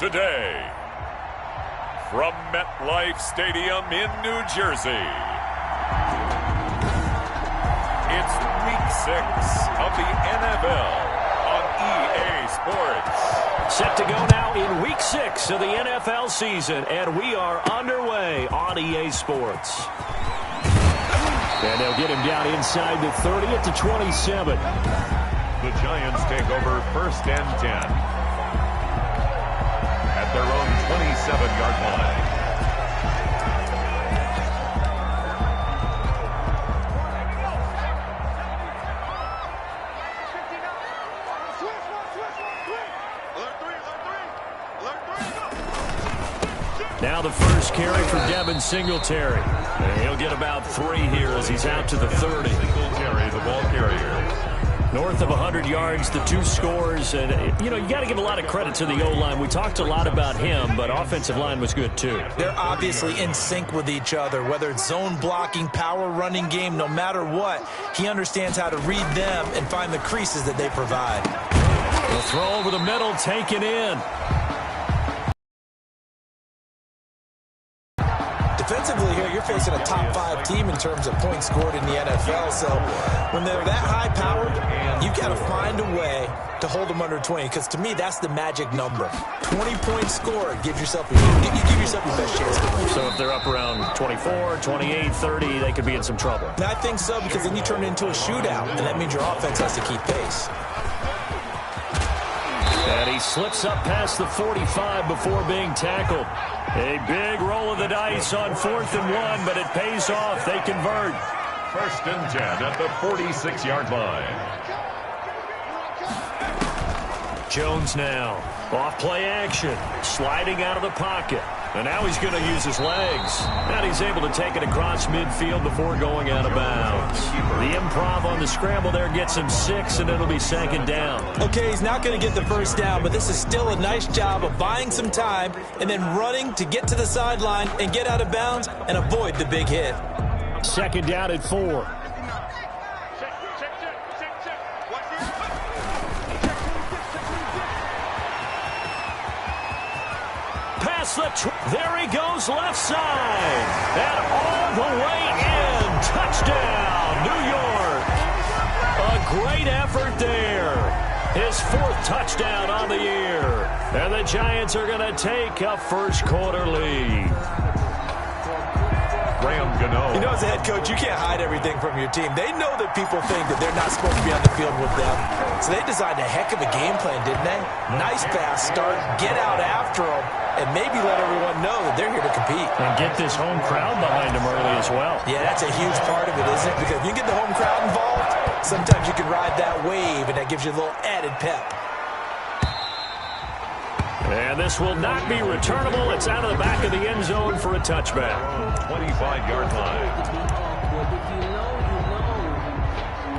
today, from MetLife Stadium in New Jersey, it's Week 6 of the NFL on EA Sports. Set to go now in Week 6 of the NFL season, and we are underway on EA Sports. And they'll get him down inside the 30 at the 27. The Giants take over 1st and 10 at their own 27-yard line. Now the first carry for Devin Singletary. And he'll get about 3 here as he's out to the 30. Singletary, the ball carrier. North of 100 yards, the 2 scores. And, you got to give a lot of credit to the O-line. We talked a lot about him, but offensive line was good, too. They're obviously in sync with each other, whether it's zone blocking, power running game, no matter what. He understands how to read them and find the creases that they provide. The throw over the middle, taken in. Defensively here, you're facing a top 5 team in terms of points scored in the NFL. So when they're that high-powered, you've got to find a way to hold them under 20. Because to me, that's the magic number. 20 points scored. Give yourself your best chance to win. So if they're up around 24, 28, 30, they could be in some trouble. And I think so, because then you turn it into a shootout, and that means your offense has to keep pace. And he slips up past the 45 before being tackled. A big roll of the dice on 4th and 1, but it pays off. They convert. 1st and 10 at the 46-yard line. Jones now. Off play action. Sliding out of the pocket. And now he's going to use his legs. And he's able to take it across midfield before going out of bounds. The improv on the scramble there gets him 6, and it'll be 2nd down. Okay, he's not going to get the 1st down, but this is still a nice job of buying some time and then running to get to the sideline and get out of bounds and avoid the big hit. 2nd down at 4. There he goes left side. And all the way in. Touchdown, New York. A great effort there. His 4th touchdown on the year. And the Giants are going to take a first quarter lead. As a head coach, you can't hide everything from your team. They know that people think that they're not supposed to be on the field with them. So they designed a heck of a game plan, didn't they? Nice fast start, get out after them, and maybe let everyone know that they're here to compete. And get this home crowd behind them early as well. Yeah, that's a huge part of it, isn't it? Because if you get the home crowd involved, sometimes you can ride that wave, and that gives you a little added pep. And this will not be returnable. It's out of the back of the end zone for a touchback. 25-yard line.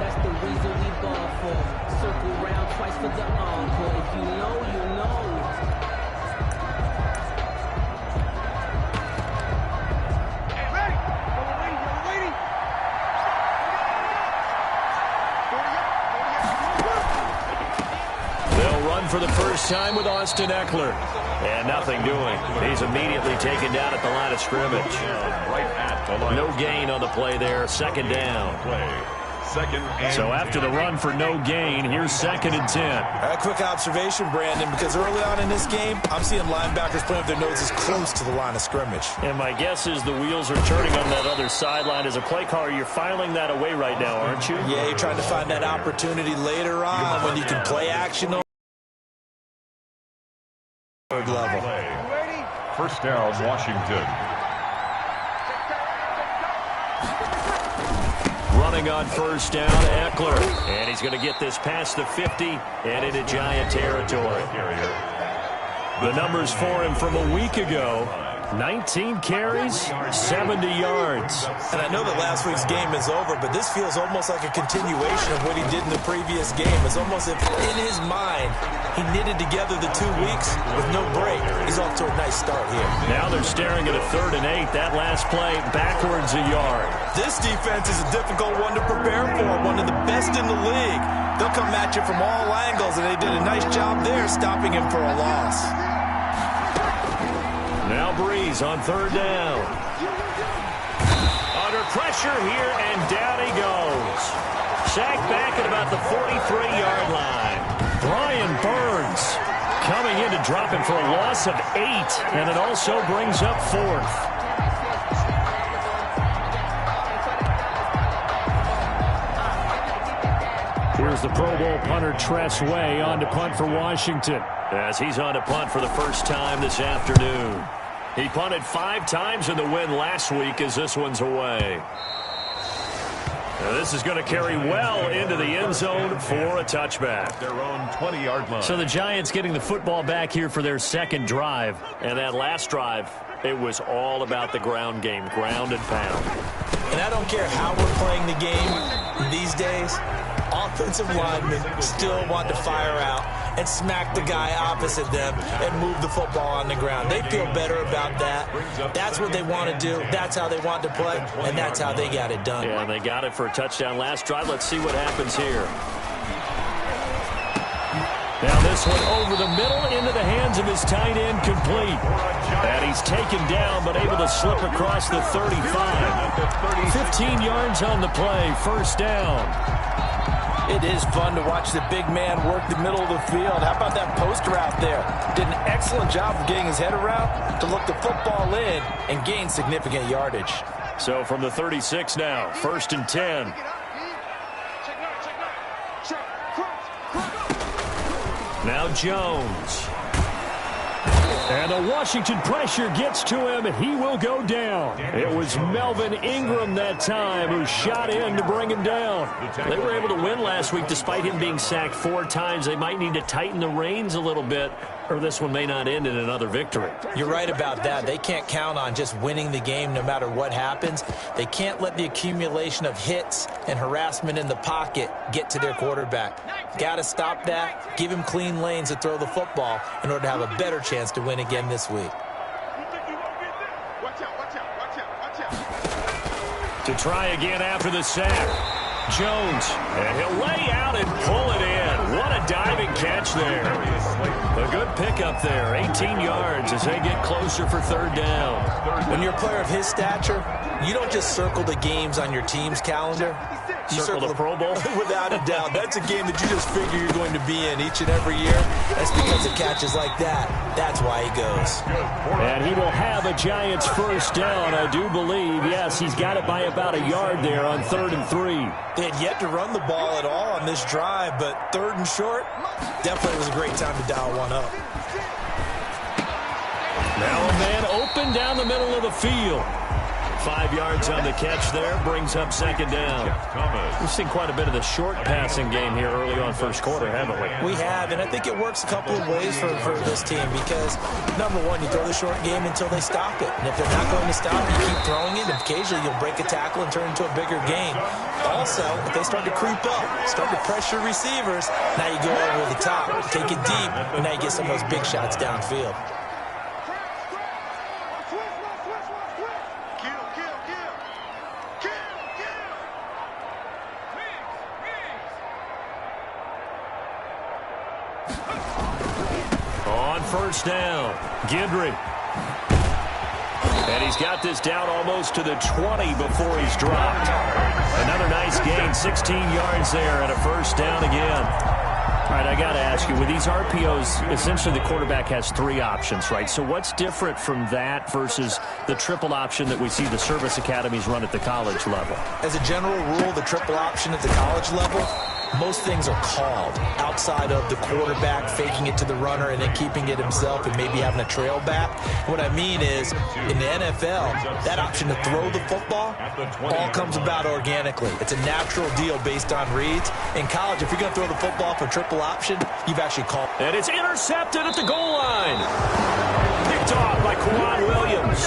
That's the reason we ball for. Circle round twice for the encore. If you know, you know. They'll run for the first time with Austin Eckler. And nothing doing. He's immediately taken down at the line of scrimmage. No gain on the play there. 2nd down. So after the run for no gain, here's 2nd and 10. A quick observation, Brandon, because early on in this game, I'm seeing linebackers playing with their noses close to the line of scrimmage. And my guess is the wheels are turning on that other sideline. As a play caller, you're filing that away right now, aren't you? Yeah, you're trying to find that opportunity later on when you can play action on level. 1st down, Washington. Running on 1st down, Eckler. And he's going to get this past the 50 and into Giant territory. The numbers for him from a week ago. 19 carries, 70 yards. And I know that last week's game is over, but this feels almost like a continuation of what he did in the previous game. It's almost as if in his mind, he knitted together the 2 weeks with no break. He's off to a nice start here. Now they're staring at a 3rd and 8. That last play, backwards a yard. This defense is a difficult one to prepare for, one of the best in the league. They'll come at you from all angles, and they did a nice job there stopping him for a loss. Now Breeze on third down. Under pressure here, and down he goes. Sacked back at about the 43-yard line. Brian Burns coming in to drop him for a loss of 8, and it also brings up 4th. Here's the Pro Bowl punter Tress Way on to punt for Washington. As he's on to punt for the first time this afternoon. He punted 5 times in the win last week as this one's away. Now this is going to carry well into the end zone for a touchback. Their own 20-yard line. So the Giants getting the football back here for their second drive. And that last drive, it was all about the ground game, ground and pound. And I don't care how we're playing the game these days, offensive linemen still want to fire out and smack the guy opposite them and move the football on the ground. They feel better about that. That's what they want to do. That's how they want to play, and that's how they got it done. Yeah, and they got it for a touchdown last drive. Let's see what happens here. Now this one over the middle into the hands of his tight end, complete. And he's taken down but able to slip across the 35. 15 yards on the play, first down. It is fun to watch the big man work the middle of the field. How about that post route there? Did an excellent job of getting his head around to look the football in and gain significant yardage. So from the 36 now, first and 10. Now Jones. And the Washington pressure gets to him, and he will go down. It was Melvin Ingram that time who shot in to bring him down. They were able to win last week despite him being sacked 4 times. They might need to tighten the reins a little bit, or this one may not end in another victory. You're right about that. They can't count on just winning the game no matter what happens. They can't let the accumulation of hits and harassment in the pocket get to their quarterback. Got to stop that, give him clean lanes to throw the football in order to have a better chance to win again this week. To try again after the sack. Jones, and he'll lay out and pull it in. What a diving catch there. A good pickup there, 18 yards as they get closer for third down. When you're a player of his stature, you don't just circle the games on your team's calendar. You Circle the Pro Bowl? Without a doubt. That's a game that you just figure you're going to be in each and every year. That's because of catches like that. That's why he goes. And he will have a Giants first down, I do believe. Yes, he's got it by about a yard there on 3rd and 3. They had yet to run the ball at all on this drive, but 3rd and short, definitely was a great time to dial one up. Now a man open down the middle of the field. 5 yards on the catch there, brings up second down. We've seen quite a bit of the short passing game here early on first quarter, haven't we? We have, and I think it works a couple of ways for this team because, number one, you throw the short game until they stop it. And if they're not going to stop it, you keep throwing it, and occasionally you'll break a tackle and turn it into a bigger game. Also, if they start to creep up, start to pressure receivers, now you go over the top, take it deep, and now you get some of those big shots downfield. First down, Guidry. And he's got this down almost to the 20 before he's dropped. Another nice gain, 16 yards there, and a first down again. All right, I got to ask you, with these RPOs, essentially the quarterback has 3 options, right? So what's different from that versus the triple option that we see the service academies run at the college level? As a general rule, the triple option at the college level, most things are called outside of the quarterback faking it to the runner and then keeping it himself and maybe having a trail back. What I mean is, in the NFL, that option to throw the football all comes about organically. It's a natural deal based on reads. In college, if you're going to throw the football for triple option, you've actually called. And it's intercepted at the goal line. Picked off by Quan Williams.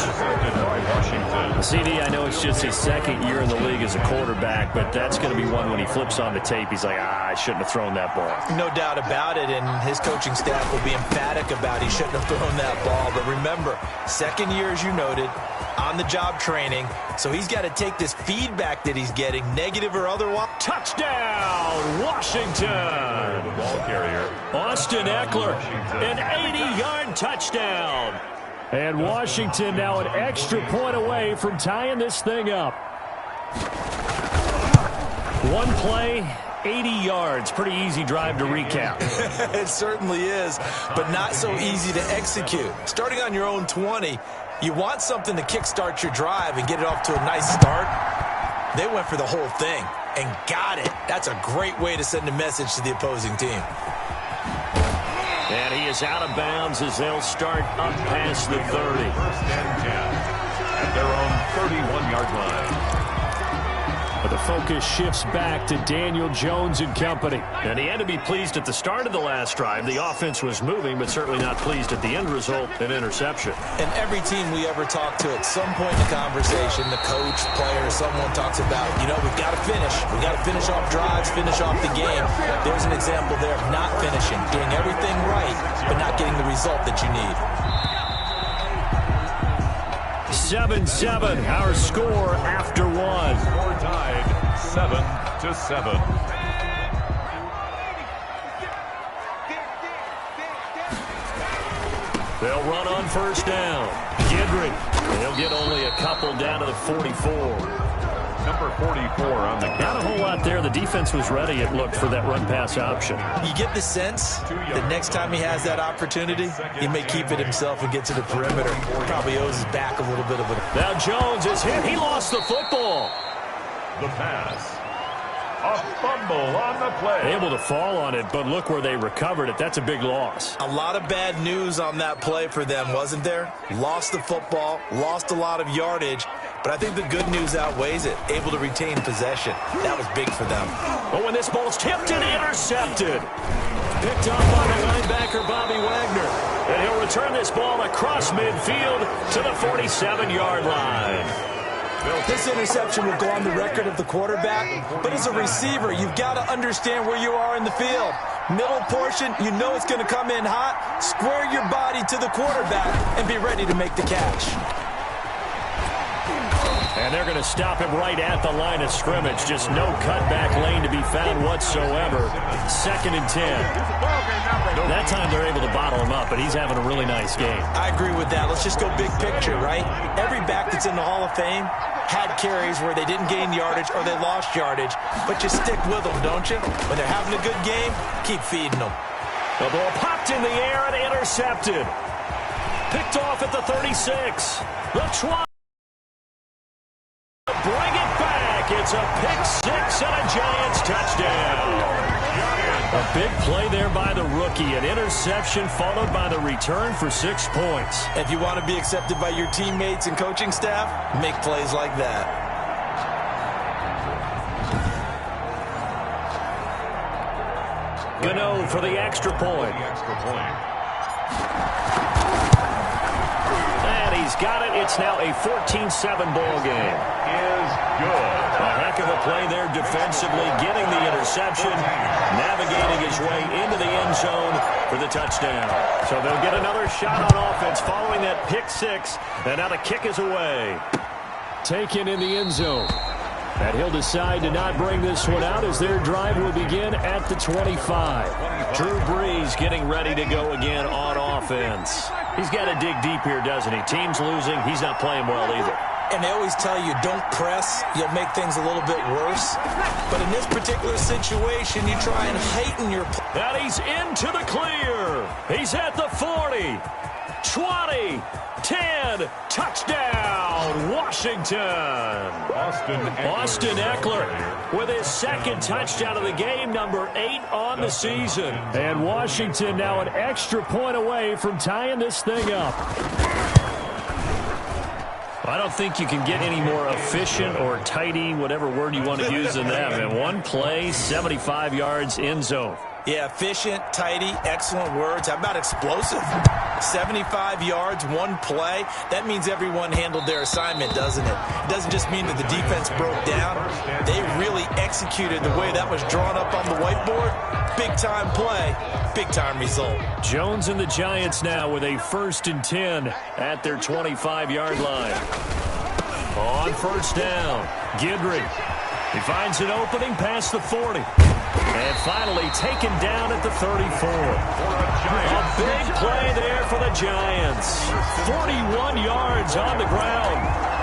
CD, I know it's just his second year in the league as a quarterback, but that's going to be one when he flips on the tape, he's like, I shouldn't have thrown that ball. No doubt about it, and his coaching staff will be emphatic about he shouldn't have thrown that ball. But remember, second year, as you noted, on-the-job training, so he's got to take this feedback that he's getting, negative or otherwise. Touchdown, Washington! The ball carrier, Austin Eckler, an 80-yard touchdown. And Washington now an extra point away from tying this thing up. One play, 80 yards. Pretty easy drive to recap. It certainly is, but not so easy to execute. Starting on your own 20, you want something to kickstart your drive and get it off to a nice start. They went for the whole thing and got it. That's a great way to send a message to the opposing team. And he is out of bounds as they'll start up past the 30. First and 10 at their own 31-yard line. But the focus shifts back to Daniel Jones and company. And he had to be pleased at the start of the last drive. The offense was moving, but certainly not pleased at the end result, an interception. And every team we ever talk to at some point in the conversation, the coach, player, someone talks about, we've got to finish. We've got to finish off drives, finish off the game. There's an example there of not finishing, doing everything right, but not getting the result that you need. 7-7, our score after one. Score tied 7-7. They'll run on first down. Gidry. They'll get only a couple down to the 44. Number 44 on the count. Not a whole lot there. The defense was ready, it looked, for that run-pass option. You get the sense that next time he has that opportunity, he may keep it himself and get to the perimeter. Probably owes his back a little bit of it. Now Jones is hit. He lost the football. The pass. A fumble on the play. Able to fall on it, but look where they recovered it. That's a big loss. A lot of bad news on that play for them, wasn't there? Lost the football, lost a lot of yardage, but I think the good news outweighs it. Able to retain possession. That was big for them. But when this ball's tipped and intercepted. Picked up by the linebacker, Bobby Wagner. And he'll return this ball across midfield to the 47-yard line. This interception will go on the record of the quarterback, but as a receiver, you've got to understand where you are in the field. Middle portion, you know it's going to come in hot. Square your body to the quarterback and be ready to make the catch. And they're going to stop him right at the line of scrimmage. Just no cutback lane to be found whatsoever. 2nd and 10. That time they're able to bottle him up, but he's having a really nice game. I agree with that. Let's just go big picture, right? Every back that's in the Hall of Fame had carries where they didn't gain yardage or they lost yardage, but you stick with them, don't you? When they're having a good game, keep feeding them. The ball popped in the air and intercepted. Picked off at the 36. The try. Bring it back. It's a pick-6 and a Giants touchdown. A big play there by the rookie. An interception followed by the return for 6 points. If you want to be accepted by your teammates and coaching staff, make plays like that. Gano for the extra point. And he's got it. It's now a 14-7 ball game. Is good. A heck of a play there defensively, getting the interception, navigating his way into the end zone for the touchdown. So they'll get another shot on offense following that pick 6, and now the kick is away. Taken in the end zone. And he'll decide to not bring this one out as their drive will begin at the 25. Drew Brees getting ready to go again on offense. He's got to dig deep here, doesn't he? Team's losing. He's not playing well either. And they always tell you, don't press. You'll make things a little bit worse. But in this particular situation, you try and heighten your play. And he's into the clear. He's at the 40, 20, 10, touchdown, Washington. Austin Eckler with his 2nd touchdown of the game, number 8 on the season. And Washington now an extra point away from tying this thing up. I don't think you can get any more efficient or tidy, whatever word you want to use than that. And one play, 75 yards, end zone. Yeah, efficient, tidy, excellent words. How about explosive? 75 yards, one play. That means everyone handled their assignment, doesn't it? It doesn't just mean that the defense broke down. They really executed the way that was drawn up on the whiteboard. Big-time play, big-time result. Jones and the Giants now with a 1st and 10 at their 25-yard line. On first down, Gidry. He finds an opening past the 40. And finally taken down at the 34. A big play there for the Giants. 41 yards on the ground.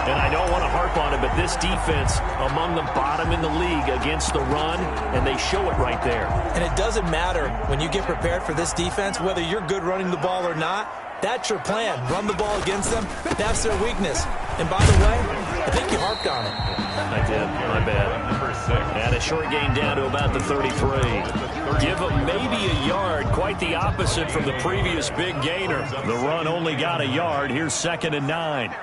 And I don't want to harp on it, but this defense among the bottom in the league against the run, and they show it right there. And it doesn't matter when you get prepared for this defense, whether you're good running the ball or not. That's your plan. Run the ball against them. That's their weakness. And by the way, I think you harped on it. I did. My bad. And a short gain down to about the 33. Give them maybe a yard. Quite the opposite from the previous big gainer. The run only got a yard. Here's 2nd and 9.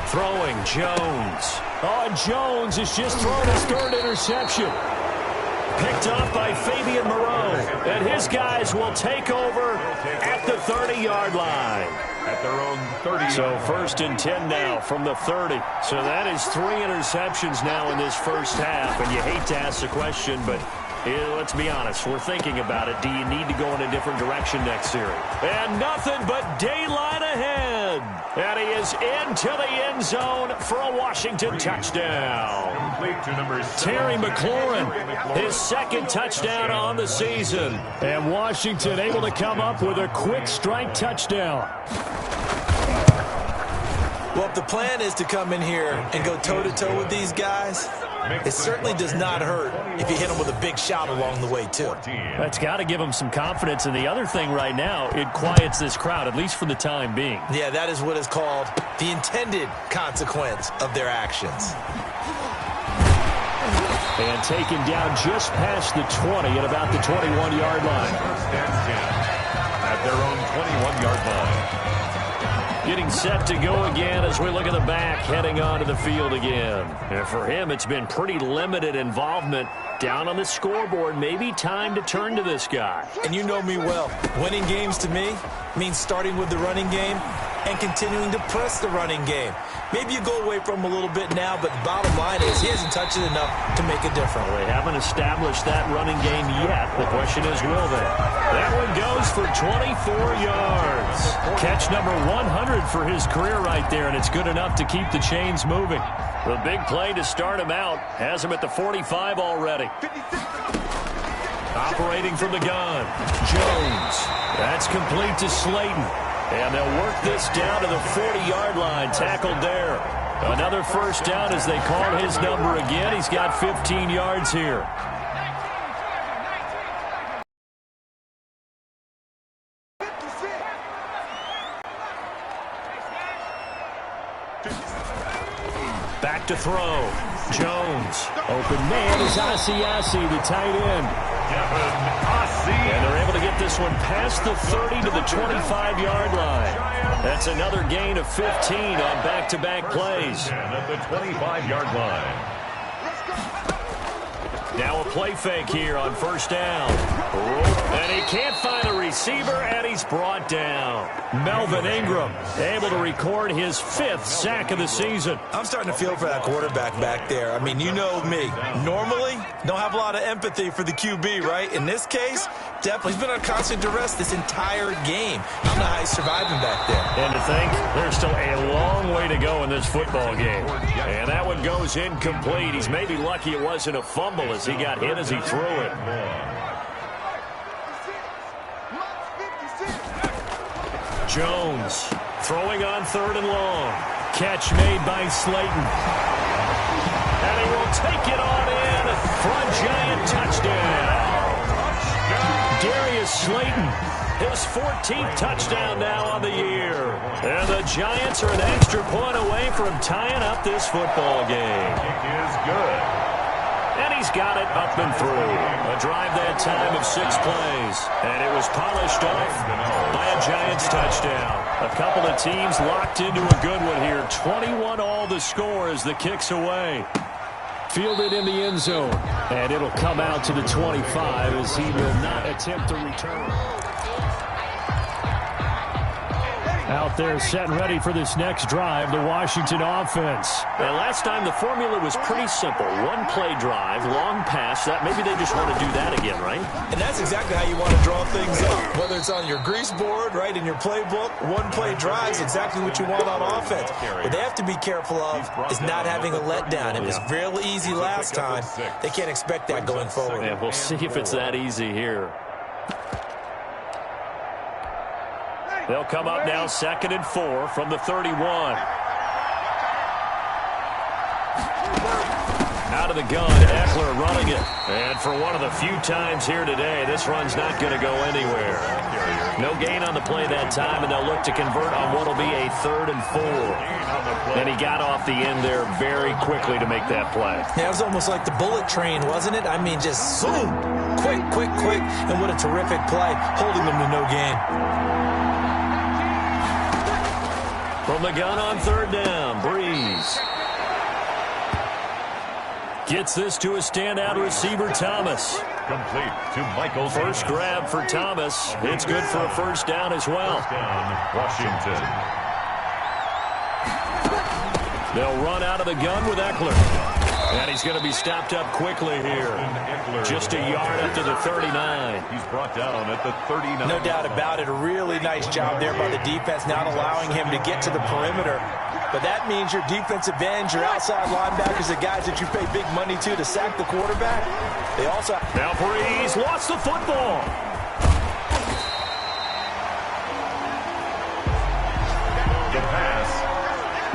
Throwing, Jones. Oh, and Jones has just thrown his 3rd interception. Picked off by Fabian Moreau. And his guys will take over at the 30-yard line. At their own 30. So 1st and 10 now from the 30. So that is 3 interceptions now in this first half. And you hate to ask the question, but let's be honest. We're thinking about it. Do you need to go in a different direction next series? And nothing but daylight ahead. And he is into the end zone for a Washington touchdown. Terry McLaurin, his 2nd touchdown on the season. And Washington able to come up with a quick strike touchdown. Well, if the plan is to come in here and go toe-to-toe with these guys, it certainly does not hurt if you hit them with a big shout along the way, too. That's got to give them some confidence. And the other thing right now, it quiets this crowd, at least for the time being. Yeah, that is what is called the intended consequence of their actions. And taken down just past the 20 at about the 21-yard line. At their own 21-yard line. Getting set to go again as we look at the back, heading onto the field again. And for him, it's been pretty limited involvement down on the scoreboard. Maybe time to turn to this guy. And you know me well. Winning games to me means starting with the running game and continuing to press the running game. Maybe you go away from him a little bit now, but the bottom line is he hasn't touched it enough to make a difference. Well, they haven't established that running game yet. The question is, will they? That one goes for 24 yards. Catch number 100 for his career right there, and it's good enough to keep the chains moving. The big play to start him out has him at the 45 already. Operating from the gun, Jones. That's complete to Slayton. And they'll work this down to the 40-yard line, tackled there. Another first down as they call his number again. He's got 15 yards here. Back to throw. Jones. Open man is Asiasi, the tight end. And they're able to get this one past the 30 to the 25-yard line. That's another gain of 15 on back-to-back plays. At the 25-yard line. Now a play fake here on first down. And he can't find a receiver, and he's brought down. Melvin Ingram able to record his 5th sack of the season. I'm starting to feel for that quarterback back there. I mean, you know me. Normally, don't have a lot of empathy for the QB, right? In this case, definitely. He's been on constant duress this entire game. I don't know how he's surviving back there. And to think, there's still a long way to go in this football game. And that one goes incomplete. He's maybe lucky it wasn't a fumble as he got hit as he threw it. Jones throwing on 3rd and long. Catch made by Slayton. And he will take it on in for a Giant touchdown. Darius Slayton, his 14th touchdown now on the year. And the Giants are an extra point away from tying up this football game. Kick is good. And he's got it up and through. A drive that time of 6 plays. And it was polished off by a Giants touchdown. A couple of teams locked into a good one here. 21 all the score as the kick's away. Fielded in the end zone. And it'll come out to the 25 as he will not attempt to return. Out there set and ready for this next drive, the Washington offense. And last time the formula was pretty simple. One play drive, long pass. That maybe they just want to do that again, right? And that's exactly how you want to draw things up. Whether it's on your grease board, right, in your playbook, one play drive is exactly what you want on offense. What they have to be careful of is not having a letdown. It was real easy last time. They can't expect that going forward. And we'll see if it's that easy here. They'll come up now 2nd and 4 from the 31. Out of the gun, Eckler running it. And for one of the few times here today, this run's not going to go anywhere. No gain on the play that time, and they'll look to convert on what will be a 3rd and 4. And he got off the end there very quickly to make that play. Yeah, it was almost like the bullet train, wasn't it? I mean, just zoom, quick, quick, quick. And what a terrific play, holding them to no gain. From the gun on 3rd down, Breeze. Gets this to a standout receiver, Thomas. Complete to Michael. First grab for Thomas. It's good for a 1st down as well. First down, Washington. They'll run out of the gun with Eckler. And he's going to be stopped up quickly here. Just a yard up to the 39. He's brought down at the 39. No doubt about it. A really nice job there by the defense, not allowing him to get to the perimeter. But that means your defensive ends, your outside linebackers, the guys that you pay big money to sack the quarterback. They also... Now Breeze lost the football. The pass.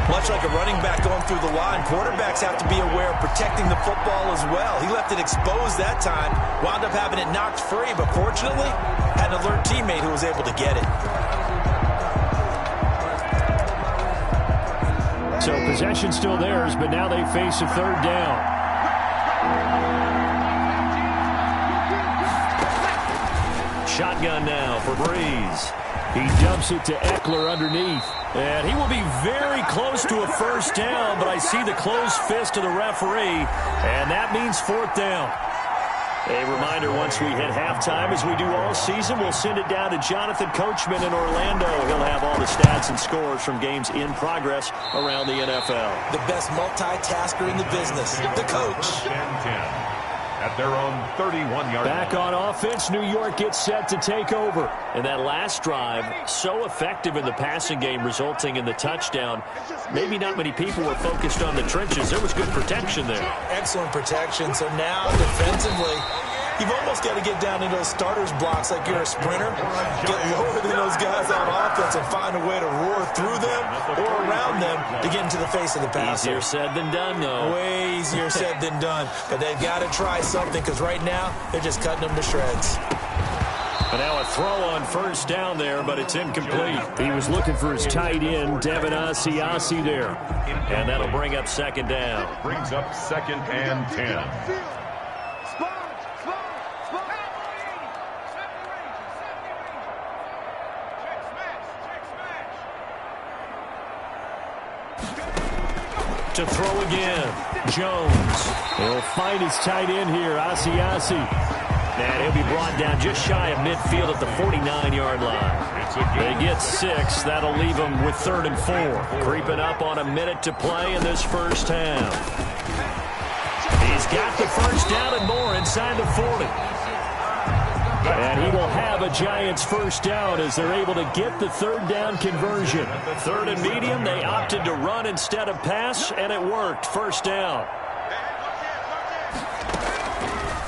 Much like a running back going through the line, quarterbacks have to be aware of protecting the football as well. He left it exposed that time, wound up having it knocked free, but fortunately, had an alert teammate who was able to get it. So possession still theirs, but now they face a 3rd down. Shotgun now for Breeze. He dumps it to Eckler underneath. And he will be very close to a 1st down, but I see the closed fist of the referee, and that means 4th down. A reminder, once we hit halftime, as we do all season, we'll send it down to Jonathan Coachman in Orlando. He'll have all the stats and scores from games in progress around the NFL. The best multitasker in the business, the coach. 10-10. At their own 31-yard line. Back on offense, New York gets set to take over. And that last drive, so effective in the passing game, resulting in the touchdown. Maybe not many people were focused on the trenches. There was good protection there. Excellent protection. So now, defensively, you've almost got to get down into those starters blocks like you're a sprinter. Get lower than those guys on offense and find a way to roar through them or around them to get into the face of the passer. Easier said than done, though. Way easier said than done. But they've got to try something because right now they're just cutting them to shreds. And now a throw on 1st down there, but it's incomplete. He was looking for his tight end, Devin Asiasi there. And that'll bring up 2nd down. Brings up 2nd and 10. To throw again, Jones. He'll find his tight end here, Asiasi. And he'll be brought down just shy of midfield at the 49-yard line. They get 6. That'll leave them with 3rd and 4. Creeping up on a minute to play in this 1st half. He's got the 1st down and more inside the 40. And he will have a Giants 1st down as they're able to get the 3rd down conversion. 3rd and medium, they opted to run instead of pass, and it worked. 1st down.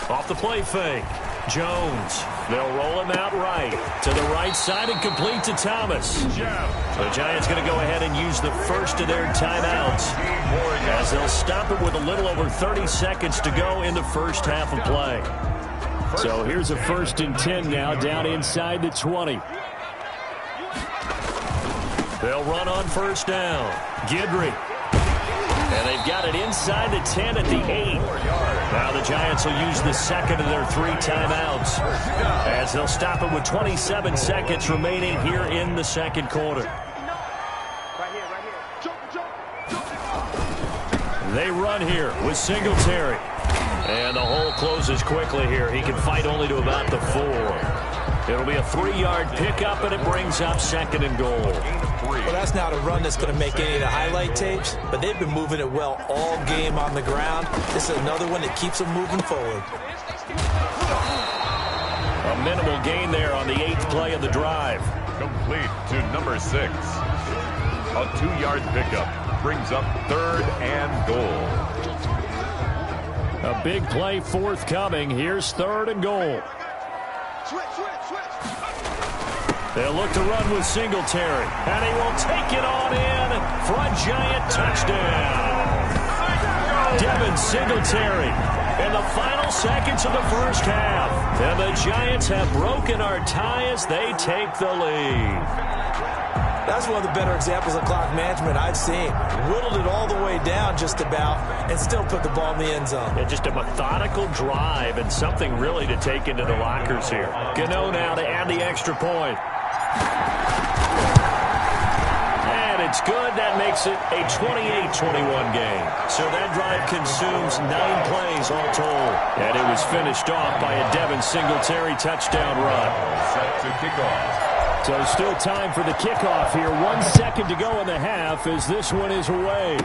Off the play fake. Jones. They'll roll him out right. To the right side and complete to Thomas. The Giants going to go ahead and use the first of their timeouts as they'll stop it with a little over 30 seconds to go in the 1st half of play. So here's a 1st and 10 now down inside the 20. They'll run on 1st down. Guidry. And they've got it inside the 10 at the 8. Now the Giants will use the 2nd of their 3 timeouts as they'll stop it with 27 seconds remaining here in the 2nd quarter. They run here with Singletary. And the hole closes quickly here. He can fight only to about the 4. It'll be a 3-yard pickup, and it brings up 2nd and goal. Well, that's not a run that's going to make any of the highlight tapes, but they've been moving it well all game on the ground. This is another one that keeps them moving forward. A minimal gain there on the 8th play of the drive. Complete to number 6. A 2-yard pickup brings up 3rd and goal. A big play forthcoming. Here's 3rd and goal. They'll look to run with Singletary, and he will take it on in for a giant touchdown. Devin Singletary in the final seconds of the first half. And the Giants have broken our tie as they take the lead. That's one of the better examples of clock management I've seen. Whittled it all the way down just about and still put the ball in the end zone. Yeah, just a methodical drive and something really to take into the lockers here. Gano now to add the extra point. And it's good. That makes it a 28-21 game. So that drive consumes 9 plays all told. And it was finished off by a Devin Singletary touchdown run. Set to kick off. So still time for the kickoff here. 1 second to go in the half as this one is away.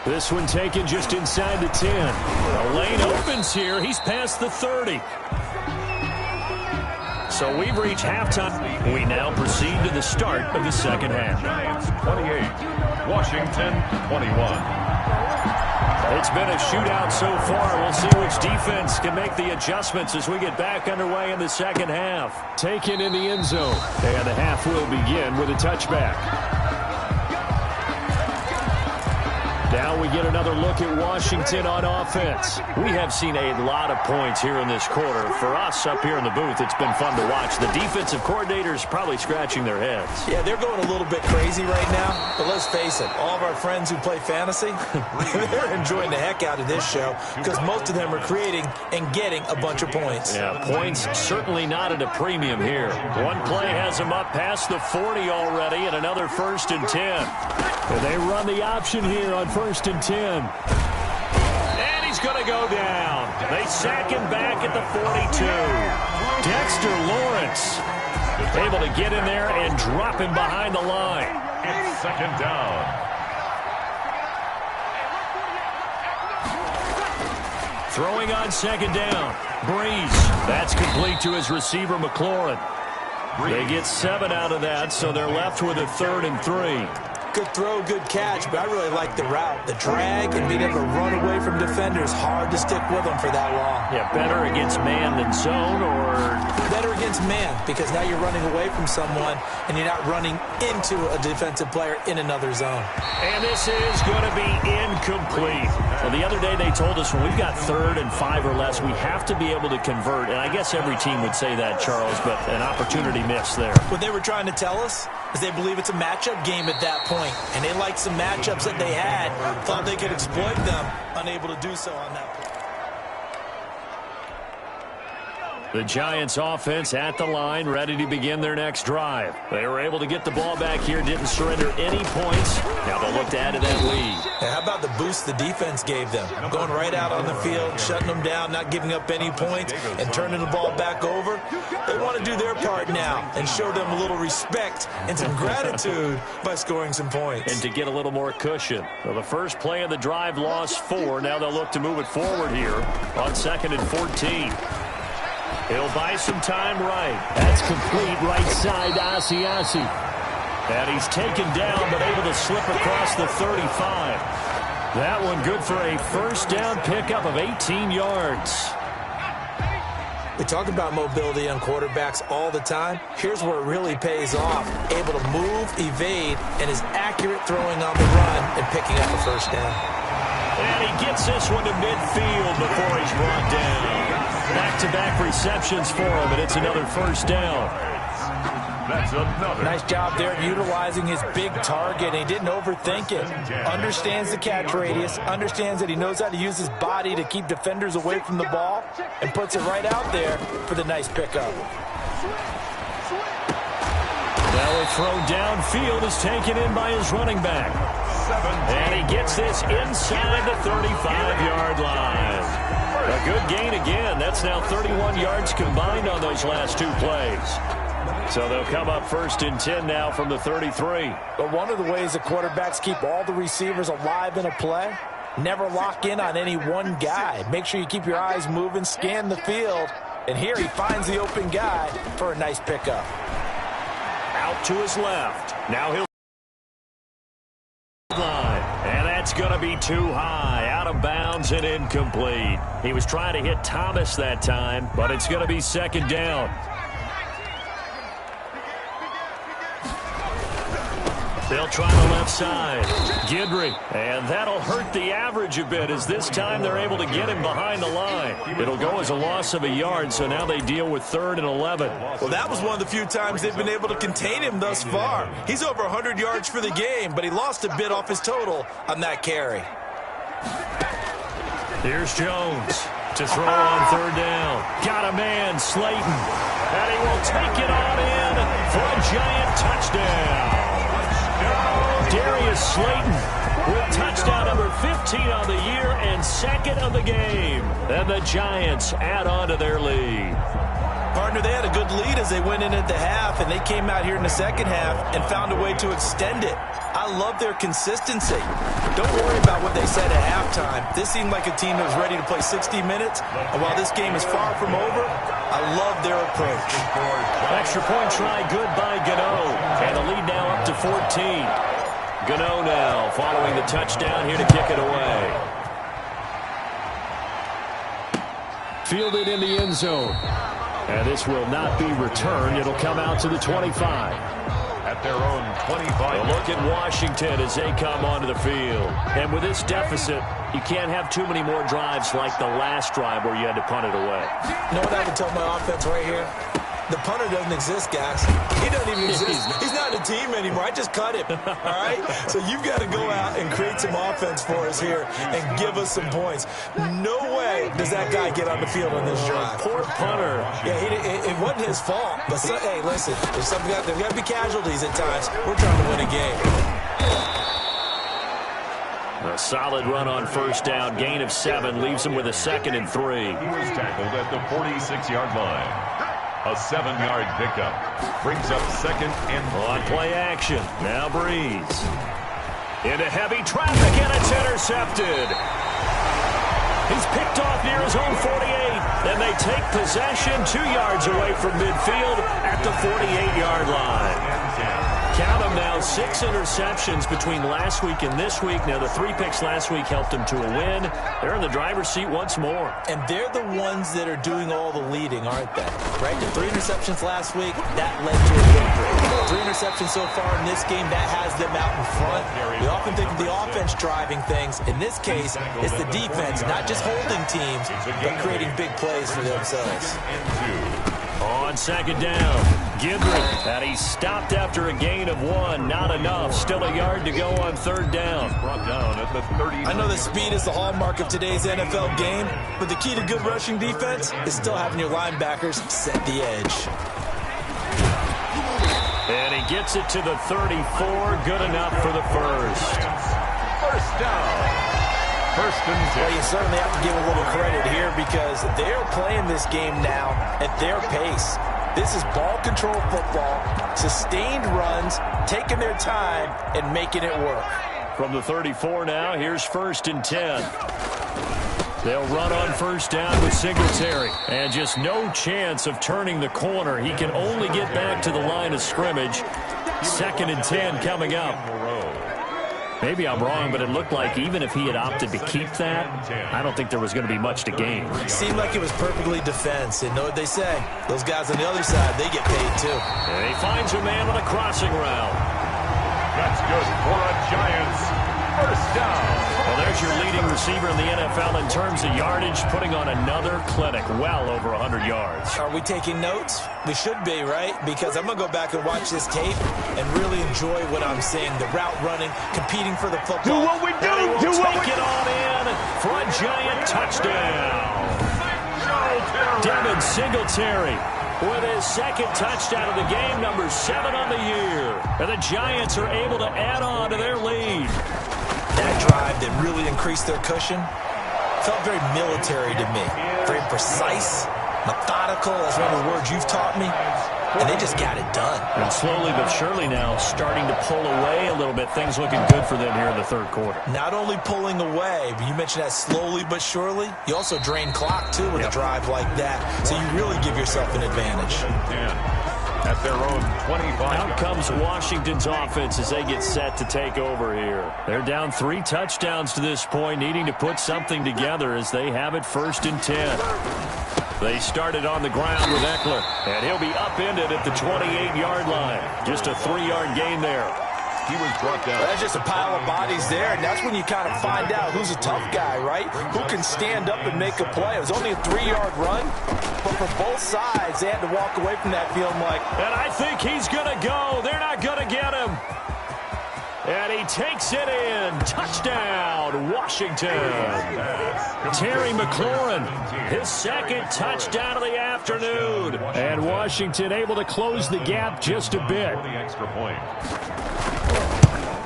This one taken just inside the 10. The lane opens here. He's past the 30. So we've reached halftime. We now proceed to the start of the second half. Giants 28, Washington 21. It's been a shootout so far. We'll see which defense can make the adjustments as we get back underway in the second half. Taken in the end zone. And the half will begin with a touchback. Now we get another look at Washington on offense. We have seen a lot of points here in this quarter. For us up here in the booth, it's been fun to watch. The defensive coordinators probably scratching their heads. Yeah, they're going a little bit crazy right now. But let's face it, all of our friends who play fantasy, they're enjoying the heck out of this show because most of them are creating and getting a bunch of points. Yeah, points certainly not at a premium here. One play has them up past the 40 already and another 1st and 10. And they run the option here on 1st and 10. And he's going to go down. They sack him back at the 42. Dexter Lawrence able to get in there and drop him behind the line. It's 2nd down. Throwing on 2nd down. Breeze. That's complete to his receiver, McLaurin. They get 7 out of that, so they're left with a 3rd and 3. Good throw, good catch, but I really like the route. The drag and being able to run away from defenders, hard to stick with them for that long. Yeah, better against man than zone, or better against man, because now you're running away from someone and you're not running into a defensive player in another zone. And this is going to be incomplete. Well, the other day they told us when we've got 3rd and 5 or less, we have to be able to convert. And I guess every team would say that, Charles, but an opportunity missed there. What they were trying to tell us is they believe it's a matchup game at that point. And they liked some matchups that they had, thought they could exploit them, unable to do so on that point. The Giants offense at the line, ready to begin their next drive. They were able to get the ball back here, didn't surrender any points. Now they'll look to add to that lead. How about the boost the defense gave them? Going right out on the field, shutting them down, not giving up any points, and turning the ball back over. They want to do their part now and show them a little respect and some gratitude by scoring some points. And to get a little more cushion. Well, the first play of the drive lost 4. Now they'll look to move it forward here on 2nd and 14. He'll buy some time right. That's complete right side to Asiasi. And he's taken down but able to slip across the 35. That one good for a 1st down pickup of 18 yards. We talk about mobility on quarterbacks all the time. Here's where it really pays off. Able to move, evade, and is accurate throwing on the run and picking up a 1st down. And he gets this one to midfield before he's brought down. Back-to-back receptions for him, and it's another 1st down. That's another. Nice job there utilizing his big target. He didn't overthink it. Understands the catch radius. Understands that he knows how to use his body to keep defenders away from the ball. And puts it right out there for the nice pickup. Now a throw downfield is taken in by his running back. And he gets this inside the 35-yard line. A good gain again. That's now 31 yards combined on those last 2 plays. So they'll come up 1st and 10 now from the 33. But one of the ways the quarterbacks keep all the receivers alive in a play, never lock in on any one guy. Make sure you keep your eyes moving, scan the field. And here he finds the open guy for a nice pickup. Out to his left. Now he'll line. And that's going to be too high. Out of bounds and incomplete. He was trying to hit Thomas that time, but it's going to be 2nd down. They'll try the left side. Guidry. And that'll hurt the average a bit as this time they're able to get him behind the line. It'll go as a loss of a yard, so now they deal with 3rd and 11. Well, that was one of the few times they've been able to contain him thus far. He's over 100 yards for the game, but he lost a bit off his total on that carry. Here's Jones to throw on 3rd down. Got a man, Slayton. And he will take it on in for a giant touchdown. Darius Slayton with touchdown number 15 on the year and 2nd of the game. And the Giants add on to their lead. Partner, they had a good lead as they went in at the half, and they came out here in the 2nd half and found a way to extend it. I love their consistency. Don't worry about what they said at halftime. This seemed like a team that was ready to play 60 minutes, and while this game is far from over, I love their approach. Extra point try good by Gano, and the lead now up to 14. Gano now following the touchdown here to kick it away. Fielded in the end zone. And this will not be returned. It'll come out to the 25. At their own 25. A look at Washington as they come onto the field. And with this deficit, you can't have too many more drives like the last drive where you had to punt it away. You know what I would tell my offense right here? The punter doesn't exist, guys. He doesn't even exist. He's not a team anymore. I just cut him, all right? So you've got to go out and create some offense for us here and give us some points. No way does that guy get on the field on this drive. Poor punter. Yeah, it wasn't his fault. But, hey, listen, there's got to be casualties at times. We're trying to win a game. A solid run on 1st down. Gain of 7 leaves him with a 2nd and 3. He was tackled at the 46-yard line. A 7-yard pickup brings up 2nd and 3. On play action. Now Breeze. Into heavy traffic, and it's intercepted. He's picked off near his own 48. Then they take possession 2 yards away from midfield at the 48-yard line. Count them now, 6 interceptions between last week and this week. Now, the 3 picks last week helped them to a win. They're in the driver's seat once more. And they're the ones that are doing all the leading, aren't they? Right? The 3 interceptions last week, that led to a victory. 3 interceptions so far in this game, that has them out in front. We often think of the offense driving things. In this case, it's the defense, not just holding teams, but creating big plays for themselves. On 2nd down, Guidry. And he stopped after a gain of 1. Not enough. Still a yard to go on 3rd down. Brought down at the 30. I know that speed is the hallmark of today's NFL game, but the key to good rushing defense is still having your linebackers set the edge. And he gets it to the 34. Good enough for the 1st. 1st down. 1st and 10. Well, you certainly have to give a little credit here because they're playing this game now at their pace. This is ball control football, sustained runs, taking their time, and making it work. From the 34 now, here's 1st and 10. They'll run on 1st down with Singletary. And just no chance of turning the corner. He can only get back to the line of scrimmage. 2nd and 10 coming up. Maybe I'm wrong, but it looked like even if he had opted to keep that, I don't think there was going to be much to gain. It seemed like it was perfectly defense. And know what they say? Those guys on the other side, they get paid too. And he finds a man on a crossing route. That's good for a Giants 1st down. Well, there's your leading receiver in the NFL in terms of yardage, putting on another clinic, well over 100 yards. Are we taking notes? We should be, right? Because I'm going to go back and watch this tape and really enjoy what I'm seeing. The route running, competing for the football. Do what we do! Do take it on in for a giant touchdown. Devin Singletary with his 2nd touchdown of the game, number 7 on the year. And the Giants are able to add on to their lead. That drive that really increased their cushion felt very military to me. Very precise, methodical, that's one of the words you've taught me. and they just got it done. And slowly but surely now starting to pull away a little bit. Things looking good for them here in the third quarter. Not only pulling away, but you mentioned that slowly but surely. You also drain clock, too, with a drive like that. So you really give yourself an advantage. At their own 25. Out comes Washington's offense as they get set to take over here. They're down 3 touchdowns to this point, needing to put something together as they have it 1st and 10. They started on the ground with Eckler, and he'll be upended at the 28-yard line. Just a 3-yard gain there. He was brought down. That's just a pile of bodies there, and that's when you kind of find out who's a tough guy, right? Who can stand up and make a play. It was only a 3-yard run, but for both sides, they had to walk away from that feeling like, and I think he's going to go. They're not going to get him. And he takes it in. Touchdown, Washington. Terry McLaurin, his 2nd touchdown of the afternoon. And Washington able to close the gap just a bit. The extra point.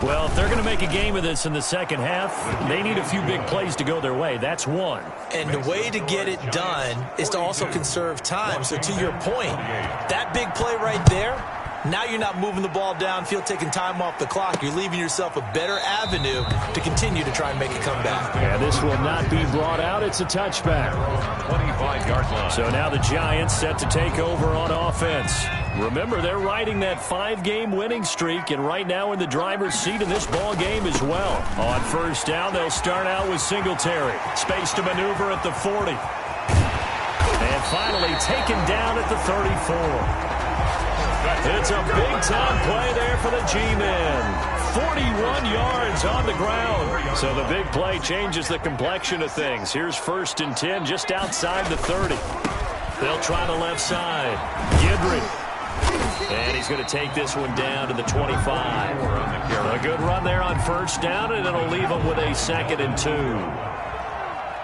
Well, if they're going to make a game of this in the second half, they need a few big plays to go their way. That's one. And the way to get it done is to also conserve time. So to your point, that big play right there, now you're not moving the ball downfield, taking time off the clock. You're leaving yourself a better avenue to continue to try and make a comeback. And this will not be brought out. It's a touchback. 25-yard line. So now the Giants set to take over on offense. Remember, they're riding that 5-game winning streak, and right now in the driver's seat in this ball game as well. On 1st down, they'll start out with Singletary. Space to maneuver at the 40. And finally taken down at the 34. It's a big-time play there for the G-Men. 41 yards on the ground. So the big play changes the complexion of things. Here's 1st and 10 just outside the 30. They'll try the left side. Gidry. And he's going to take this one down to the 25. A good run there on 1st down, and it'll leave him with a 2nd and 2.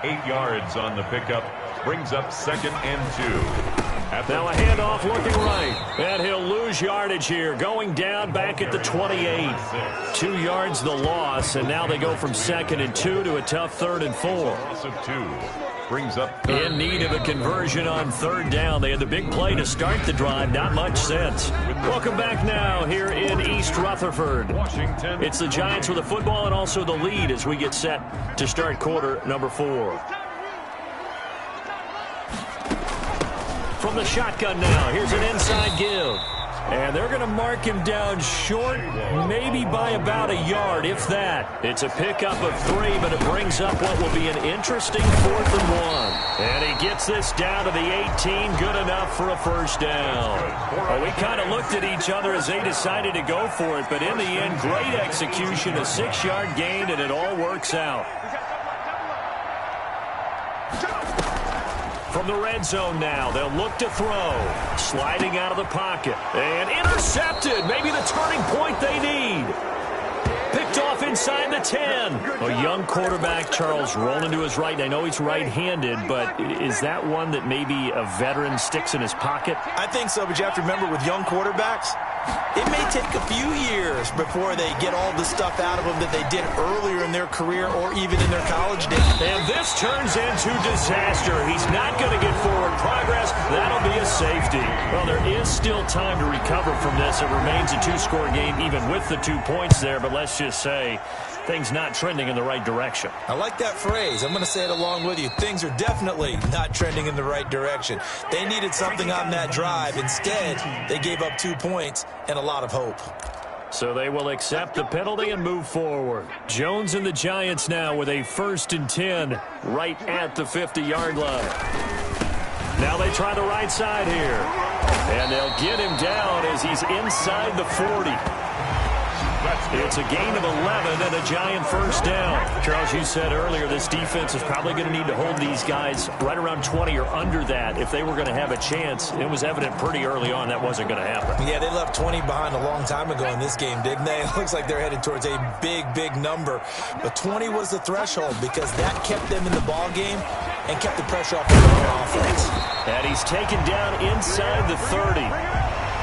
8 yards on the pickup. Brings up 2nd and 2. Now a handoff looking right. And he'll lose yardage here. Going down back at the 28. 2 yards the loss, and now they go from 2nd and 2 to a tough 3rd and 4. Loss of 2. Brings up in need of a conversion on 3rd down. They had the big play to start the drive. Not much sense. Welcome back now here in East Rutherford. Washington. It's the Giants with the football and also the lead as we get set to start quarter number 4. From the shotgun now, here's an inside give. And they're going to mark him down short, maybe by about a yard, if that. It's a pickup of 3, but it brings up what will be an interesting 4th and 1. And he gets this down to the 18, good enough for a 1st down. Well, we kind of looked at each other as they decided to go for it, but in the end, great execution, a 6-yard gain, and it all works out. From the red zone now, they'll look to throw. Sliding out of the pocket. And intercepted. Maybe the turning point they need. Picked off inside the 10. A young quarterback, Charles, rolling to his right. I know he's right-handed, but is that one that maybe a veteran sticks in his pocket? I think so, but you have to remember with young quarterbacks, it may take a few years before they get all the stuff out of them that they did earlier in their career or even in their college days. And this turns into disaster. He's not going to get forward progress. That'll be a safety. Well, there is still time to recover from this. It remains a 2-score game even with the 2 points there, but let's just say things not trending in the right direction. I like that phrase. I'm going to say it along with you. Things are definitely not trending in the right direction. They needed something on that drive. Instead, they gave up 2 points and a lot of hope. So they will accept the penalty and move forward. Jones and the Giants now with a 1st and 10 right at the 50-yard line. Now they try the right side here. And they'll get him down as he's inside the 40. It's a gain of 11 and a Giant 1st down. Charles, you said earlier this defense is probably going to need to hold these guys right around 20 or under that if they were going to have a chance. It was evident pretty early on that wasn't going to happen. Yeah, they left 20 behind a long time ago in this game, didn't they? It looks like they're headed towards a big number. But 20 was the threshold because that kept them in the ball game and kept the pressure off the offense. And he's taken down inside the 30.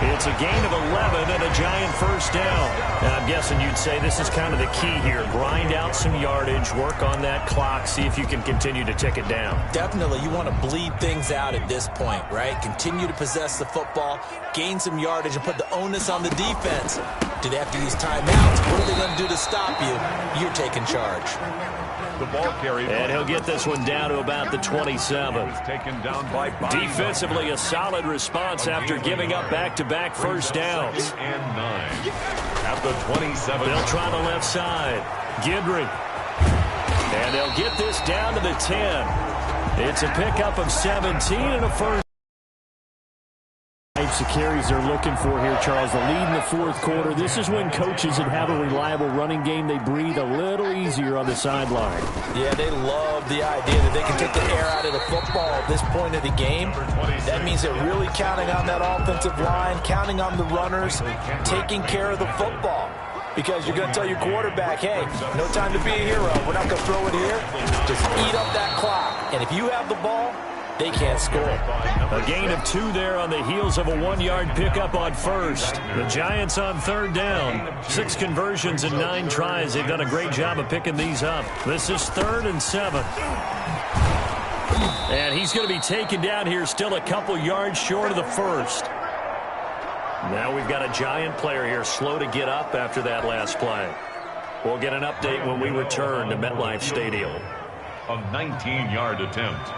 It's a gain of 11 and a Giant first down. And I'm guessing you'd say this is kind of the key here. Grind out some yardage, work on that clock, see if you can continue to tick it down. Definitely, you want to bleed things out at this point, right? Continue to possess the football, gain some yardage, and put the onus on the defense. Do they have to use timeouts? What are they going to do to stop you? You're taking charge. The ball carried. And he'll get this one down to about the 27. Taken down by Defensively, a solid response after giving up back-to-back first downs. And 9 at the 27. They'll try the left side. Gidry. And they'll get this down to the 10. It's a pickup of 17 and a first. Types of carries they're looking for here, Charles. The lead in the fourth quarter. This is when coaches that have a reliable running game, they breathe a little easier on the sideline. Yeah, they love the idea that they can take the air out of the football at this point of the game. That means they're really counting on that offensive line, counting on the runners, taking care of the football. Because you're going to tell your quarterback, hey, no time to be a hero. We're not going to throw it here. Just eat up that clock. And if you have the ball, they can't score. A gain of 2 there on the heels of a 1-yard pickup on first. The Giants on third down. 6 conversions and 9 tries. They've done a great job of picking these up. This is 3rd and 7. And he's going to be taken down here, still a couple yards short of the first. Now we've got a Giant player here slow to get up after that last play. We'll get an update when we return to MetLife Stadium. A 19-yard attempt.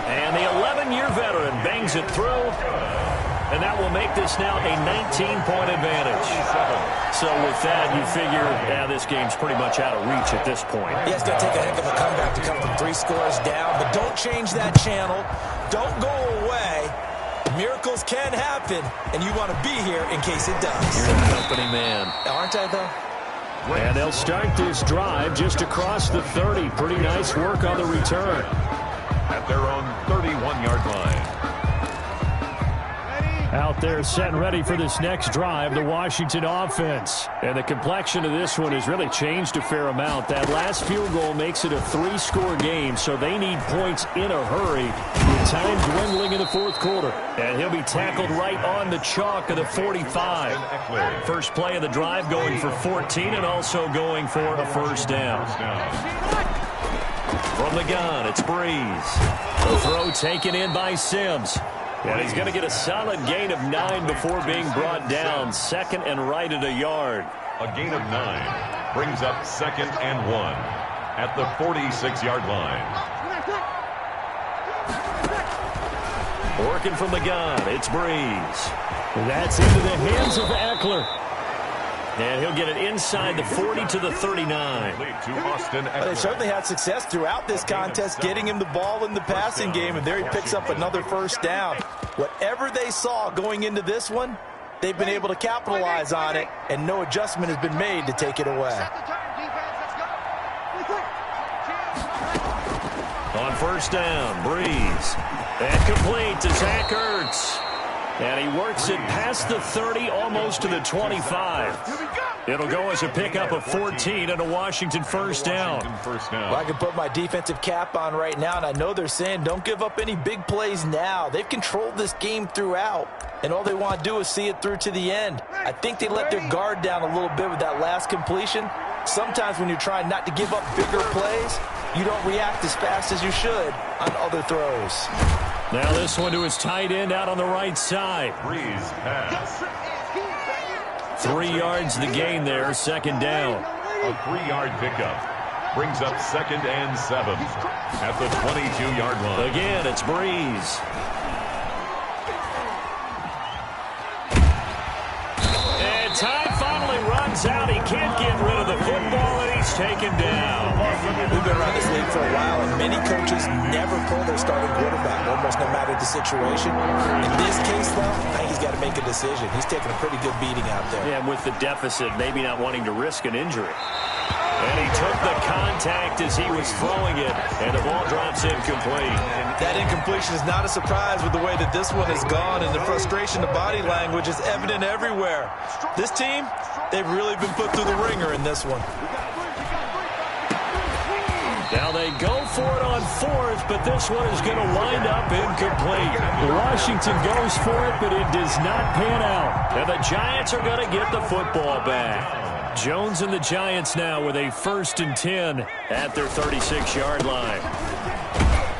And the 11-year veteran bangs it through. And that will make this now a 19-point advantage. So with that, you figure, this game's pretty much out of reach at this point. Yeah, it's going to take a heck of a comeback to come from 3 scores down. But don't change that channel. Don't go away. Miracles can happen, and you want to be here in case it does. You're the company man. Aren't I, though? And they'll start this drive just across the 30. Pretty nice work on the return. At their own 31-yard line. Out there set and ready for this next drive, the Washington offense. And the complexion of this one has really changed a fair amount. That last field goal makes it a 3-score game, so they need points in a hurry with time dwindling in the fourth quarter. And he'll be tackled right on the chalk of the 45. First play of the drive going for 14 and also going for a first down. From the gun, it's Breeze. The throw taken in by Sims. And he's going to get a solid gain of 9 before being brought down. 2nd and right at a yard. A gain of 9 brings up 2nd and 1 at the 46-yard line. Working from the gun, it's Breeze. That's into the hands of Eckler. And he'll get it inside the 40 to the 39. They certainly had success throughout this contest, getting him the ball in the passing game, and there he picks up another first down. Whatever they saw going into this one, they've been able to capitalize on it, and no adjustment has been made to take it away. On first down, Breeze. And complete to Zach Ertz. And he works it past the 30, almost to the 25. It'll go as a pickup of 14 and a Washington first down. Well, I can put my defensive cap on right now, and I know they're saying don't give up any big plays now. They've controlled this game throughout, and all they want to do is see it through to the end. I think they let their guard down a little bit with that last completion. Sometimes when you're trying not to give up bigger plays, you don't react as fast as you should on other throws. Now this one to his tight end out on the right side. Breeze pass. 3 yards the gain there, 2nd down. A 3-yard pickup brings up 2nd and 7 at the 22-yard line. Again, it's Breeze. And time finally runs out. He can't get rid of the football, and he's taken down. We've been around this league for a while, and many coaches never pull their starting quarterback, almost no matter the situation. In this case, though, I think he's got to make a decision. He's taking a pretty good beating out there. Yeah, with the deficit, maybe not wanting to risk an injury. And he took the contact as he was throwing it, and the ball drops incomplete. That incompletion is not a surprise with the way that this one has gone, and the frustration, the body language is evident everywhere. This team, they've really been put through the ringer in this one. Now they go for it on fourth, but this one is going to wind up incomplete. Washington goes for it, but it does not pan out. And the Giants are going to get the football back. Jones and the Giants now with a 1st and 10 at their 36-yard line.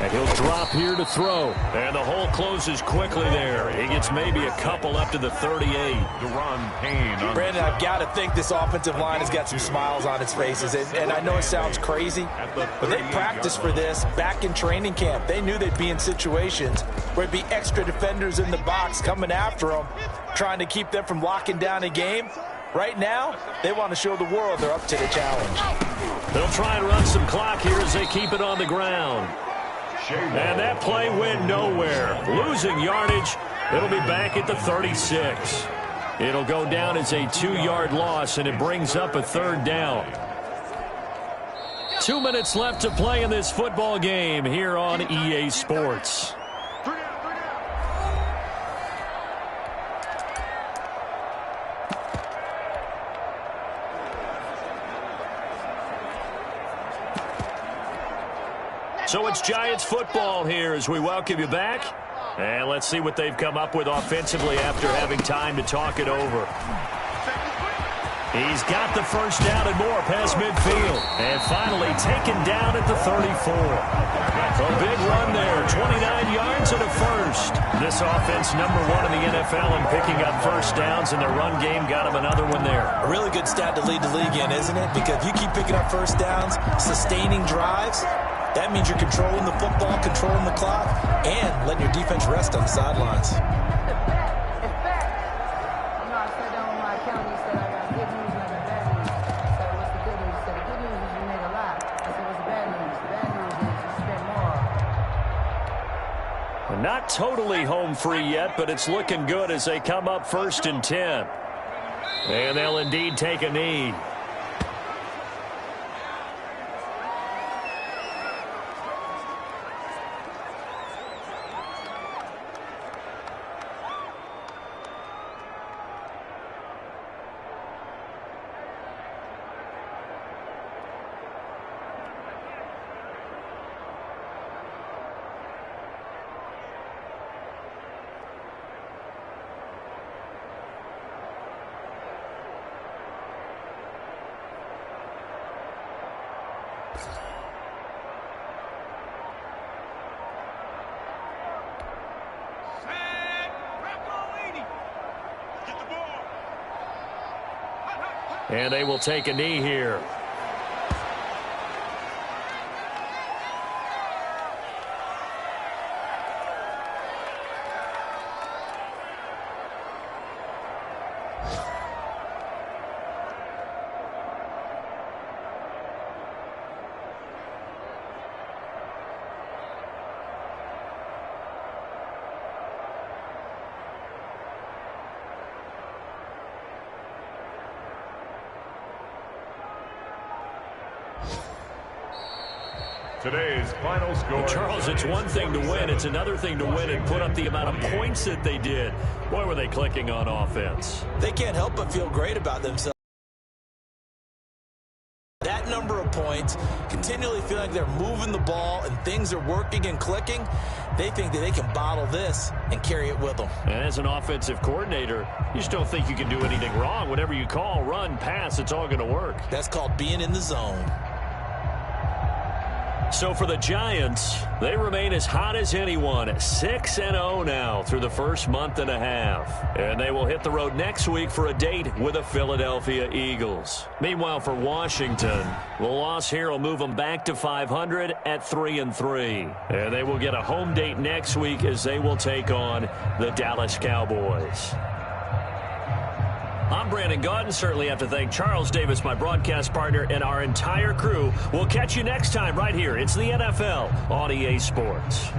And he'll drop here to throw. And the hole closes quickly there. He gets maybe a couple up to the 38. Deron Payne. Brandon, I've got to think this offensive line has got some smiles on its faces. And I know it sounds crazy, but they practiced for this back in training camp. They knew they'd be in situations where it'd be extra defenders in the box coming after them, trying to keep them from locking down a game. Right now, they want to show the world they're up to the challenge. They'll try and run some clock here as they keep it on the ground. And that play went nowhere. Losing yardage. It'll be back at the 36. It'll go down as a 2-yard loss, and it brings up a 3rd down. 2 minutes left to play in this football game here on EA Sports. So it's Giants football here as we welcome you back. And let's see what they've come up with offensively after having time to talk it over. He's got the 1st down and more past midfield. And finally taken down at the 34. A big run there, 29 yards and a 1st. This offense #1 in the NFL in picking up 1st downs, and their run game got him another one there. A really good stat to lead the league in, isn't it? Because if you keep picking up 1st downs, sustaining drives, that means you're controlling the football, controlling the clock, and letting your defense rest on the sidelines. Not totally home free yet, but it's looking good as they come up 1st and 10. And they'll indeed take a knee. And they will take a knee here. Today's final score. Charles, it's one thing to win. It's another thing to win and put up the amount of points that they did. Boy, were they clicking on offense. They can't help but feel great about themselves. That number of points, continually feeling like they're moving the ball and things are working and clicking, they think that they can bottle this and carry it with them. And as an offensive coordinator, you just don't think you can do anything wrong. Whatever you call, run, pass, it's all going to work. That's called being in the zone. So for the Giants, they remain as hot as anyone, 6-0 now through the first month and a half. And they will hit the road next week for a date with the Philadelphia Eagles. Meanwhile, for Washington, the loss here will move them back to 500 at 3-3. And they will get a home date next week as they will take on the Dallas Cowboys. I'm Brandon Gaudin. Certainly have to thank Charles Davis, my broadcast partner, and our entire crew. We'll catch you next time right here. It's the NFL on EA Sports.